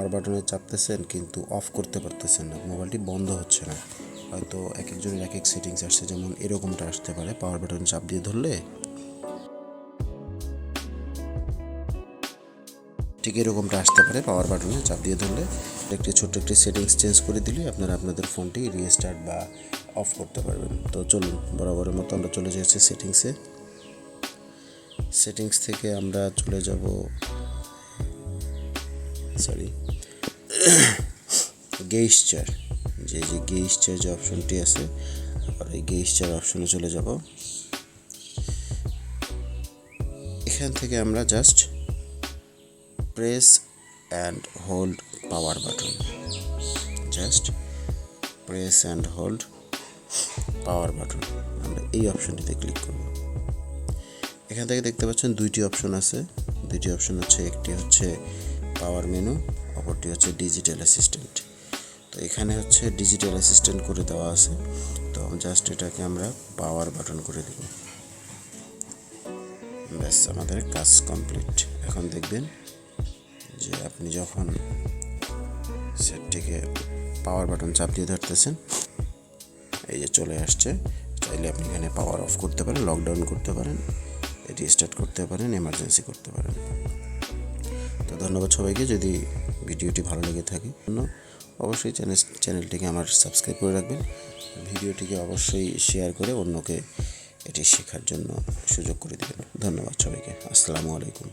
পাওয়ার বাটনে চাপতেছেন কিন্তু অফ করতে পারতেছেন না, মোবাইলটি বন্ধ হচ্ছে না। হয়তো এক একজনের এক এক সেটিংস আসছে, যেমন এরকমটা আসতে পারে, পাওয়ার বাটন চাপ দিয়ে ধরলে ঠিক এরকমটা আসতে পারে। পাওয়ার বাটনে চাপ দিয়ে ধরলে ছোট্ট একটি সেটিংস চেঞ্জ করে দিলে আপনারা আপনাদের ফোনটি রিস্টার্ট বা অফ করতে পারবেন। তো চলুন বরাবরের মতো আমরা চলে যাচ্ছি সেটিংস থেকে আমরা চলে যাব গেস্টার, যে গেস্টার যে অপশনটি আছে, আর এই গেস্টার অপশনে চলে যাব। এখান থেকে আমরা just press and hold power button, just press and hold power button, আমরা এই অপশনটিতে ক্লিক করব। এখান থেকে দেখতে পাচ্ছেন দুইটি অপশন আছে। দুইটি অপশন হচ্ছে, একটি হচ্ছে পাওয়ার মেনু, অপরটি হচ্ছে ডিজিটাল অ্যাসিস্ট্যান্ট। তো এখানে হচ্ছে ডিজিটাল অ্যাসিস্ট্যান্ট করে দেওয়া আছে, তো জাস্ট এটাকে আমরা পাওয়ার বাটন করে দেব। ব্যাস, আমাদের কাজ কমপ্লিট। এখন দেখবেন যে আপনি যখন সেটটিকে পাওয়ার বাটন চাপ দিয়ে ধরতেছেন, এই যে চলে আসছে। চাইলে আপনি এখানে পাওয়ার অফ করতে পারেন, লকডাউন করতে পারেন, রিস্টার্ট করতে পারেন, এমার্জেন্সি করতে পারেন। তো ধন্যবাদ সবাইকে। যদি ভিডিওটি ভালো লেগে থাকে অবশ্যই চ্যানেলটিকে আমার সাবস্ক্রাইব করে রাখবেন। ভিডিওটিকে অবশ্যই শেয়ার করে অন্যকে এটি শেখার জন্য সুযোগ করে দেবেন। ধন্যবাদ সবাইকে। আসসালামু আলাইকুম।